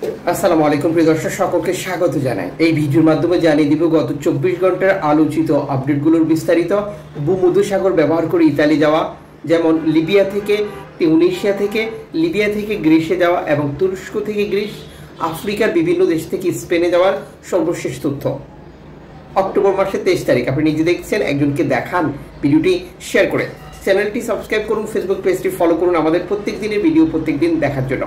আসসালামু আলাইকুম প্রিয় দর্শক, সকলকে স্বাগত জানাই। এই ভিডিওর মাধ্যমে জানিয়ে দিব গত 24 ঘন্টার আলোচিত আপডেটগুলোর বিস্তারিত। ভূমধ্যসাগর ব্যবহার করে ইতালি যাওয়া, যেমন লিবিয়া থেকে তিউনিসিয়া থেকে, লিবিয়া থেকে গ্রিসে যাওয়া এবং তুরস্ক থেকে গ্রিস, আফ্রিকার বিভিন্ন দেশ থেকে স্পেনে যাওয়ার সর্বশেষ তথ্য। অক্টোবর মাসের 23 তারিখ। আপনি নিজে দেখছেন, একজনকে দেখান। ভিডিওটি শেয়ার করে চ্যানেলটি সাবস্ক্রাইব করুন, ফেসবুক পেজটি ফলো করুন আমাদের প্রত্যেক দিনের ভিডিও প্রত্যেক দিন দেখার জন্য।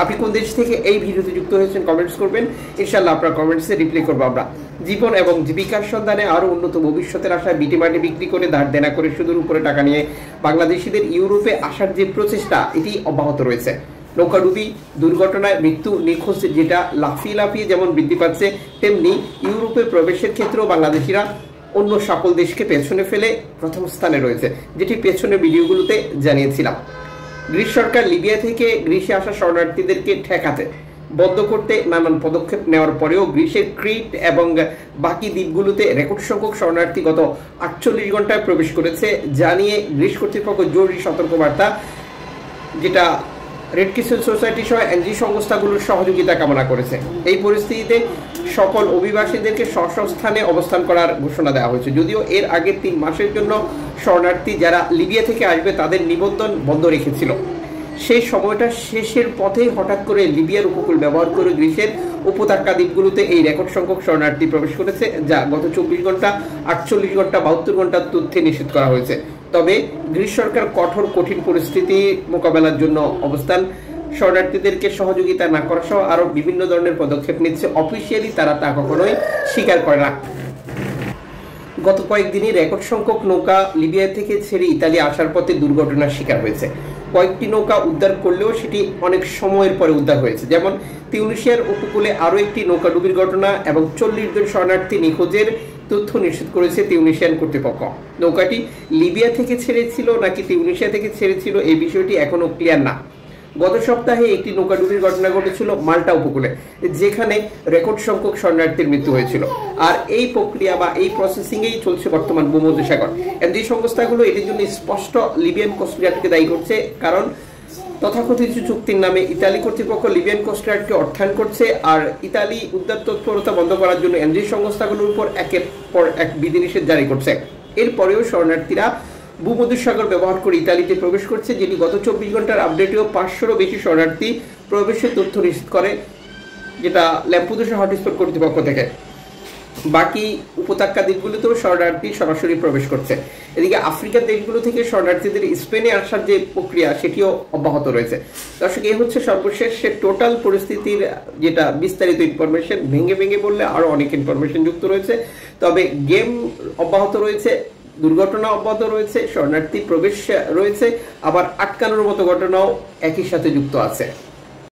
আপনি কোন দেশ থেকে এই ভিডিওতে যুক্ত হয়েছেন কমেন্টস করবেন, ইনশাআল্লাহ আপনার কমেন্টসে রিপ্লাই করবো আমরা। জীবন এবং জীবিকার সন্ধানে আরও উন্নত ভবিষ্যতের আশায় বিটি মাটি বিক্রি করে ধার দেনা করে সুদের উপরে টাকা নিয়ে বাংলাদেশিদের ইউরোপে আসার যে প্রচেষ্টা, এটি অব্যাহত রয়েছে। নৌকাডুবি দুর্ঘটনায় মৃত্যু, নিখোঁজ যেটা লাফিয়ে লাফিয়ে যেমন বৃদ্ধি পাচ্ছে, তেমনি ইউরোপে প্রবেশের ক্ষেত্রেও বাংলাদেশিরা অন্য সকল দেশকে পেছনে ফেলে প্রথম স্থানে রয়েছে, যেটি পেছনের ভিডিওগুলোতে জানিয়েছিলাম। গ্রিস সরকার লিবিয়া থেকে গ্রিসে আসা শরণার্থীদেরকে ঠেকাতে বন্ধ করতে নানান পদক্ষেপ নেওয়ার পরেও গ্রিসের ক্রিট এবং বাকি দ্বীপগুলোতে রেকর্ড সংখ্যক শরণার্থী গত 48 ঘন্টায় প্রবেশ করেছে, জানিয়ে গ্রিস কর্তৃপক্ষ জরুরি সতর্কবার্তা, যেটা রেড ক্রিসেন্ট সোসাইটি সহ এনজি সংস্থাগুলোর সহযোগিতা কামনা করেছে। এই পরিস্থিতিতে সকল অভিবাসীদেরকে স্ব স্থানে অবস্থান করার ঘোষণা দেওয়া হয়েছে। যদিও এর আগে 3 মাসের জন্য শরণার্থী যারা লিবিয়া থেকে আসবে তাদের নিবন্ধন বন্ধ রেখেছিল। সেই সময়টা শেষের পথেই হঠাৎ করে লিবিয়ার উপকূল ব্যবহার করে গ্রিসের উপত্যকা দ্বীপগুলোতে এই রেকর্ড সংখ্যক শরণার্থী প্রবেশ করেছে, যা গত 24 ঘন্টা, 48 ঘন্টা, 72 ঘন্টার তথ্যে নিশ্চিত করা হয়েছে। তবে গ্রিস সরকার কঠিন পরিস্থিতি মোকাবেলার জন্য অবস্থান, শরণার্থীদেরকে সহযোগিতা না করা সহ আরও বিভিন্ন ধরনের পদক্ষেপ নিচ্ছে। অফিসিয়ালি তারা তা কখনোই স্বীকার করে না। গত কয়েকদিনই রেকর্ড সংখ্যক নৌকা লিবিয়া থেকে ছেড়ে ইতালি আসার পথে দুর্ঘটনার শিকার হয়েছে। কয়েকটি নৌকা উদ্ধার করলেও সেটি অনেক সময়ের পরে উদ্ধার হয়েছে। যেমন তিউনিসিয়ার উপকূলে আরও একটি নৌকাডুবির ঘটনা এবং 40 জন শরণার্থী নিখোঁজের তথ্য নিশ্চিত করেছে তিউনিসিয়ান কর্তৃপক্ষ। নৌকাটি লিবিয়া থেকে ছেড়েছিল নাকি তিউনিসিয়া থেকে ছেড়েছিল, এই বিষয়টি এখনো ক্লিয়ার না। গত সপ্তাহে একটি নৌকাডুবির ঘটনা ঘটেছিল মাল্টা উপকূলে, যেখানে রেকর্ড সংখ্যক শরণার্থীর মৃত্যু হয়েছিল। আর এই প্রক্রিয়া বা এই প্রসেসিংয়েই চলছে বর্তমান ভূমধ্যসাগর। এনজি সংস্থাগুলো এটির জন্য স্পষ্ট লিবিয়ান কোস্টগার্ডকে দায়ী করছে, কারণ তথাকথিত চুক্তির নামে ইতালি কর্তৃপক্ষ লিবিয়ান কোস্টগার্ডকে অর্থায়ন করছে। আর ইতালি উদ্ধার তৎপরতা বন্ধ করার জন্য এনজি সংস্থাগুলোর উপর একের পর এক বিধিনিষেধ জারি করছে। এরপরেও শরণার্থীরা ভূমধ্যসাগর ব্যবহার করে ইতালিতে প্রবেশ করছে, যেটি গত 24 ঘন্টার আপডেটেও 500-রও বেশি শরণার্থী প্রবেশের তথ্য নিশ্চিত করে, যেটা ল্যাম্পুদোসা হটস্পট কর্তৃপক্ষ থেকে। বাকি উপত্যকা দ্বীপগুলোতেও শরণার্থী সরাসরি প্রবেশ করছে। এদিকে আফ্রিকার দেশগুলো থেকে শরণার্থীদের স্পেনে আসার যে প্রক্রিয়া, সেটিও অব্যাহত রয়েছে। দর্শক, এই হচ্ছে সর্বশেষ টোটাল পরিস্থিতির যেটা বিস্তারিত ইনফরমেশন। ভেঙে ভেঙে বললে আরও অনেক ইনফরমেশন যুক্ত রয়েছে। তবে গেম অব্যাহত রয়েছে, দুর্ঘটনা অব্যাহত রয়েছে, শরণার্থী প্রবেশ রয়েছে, আবার আটকানোর মতো ঘটনাও একই সাথে যুক্ত আছে।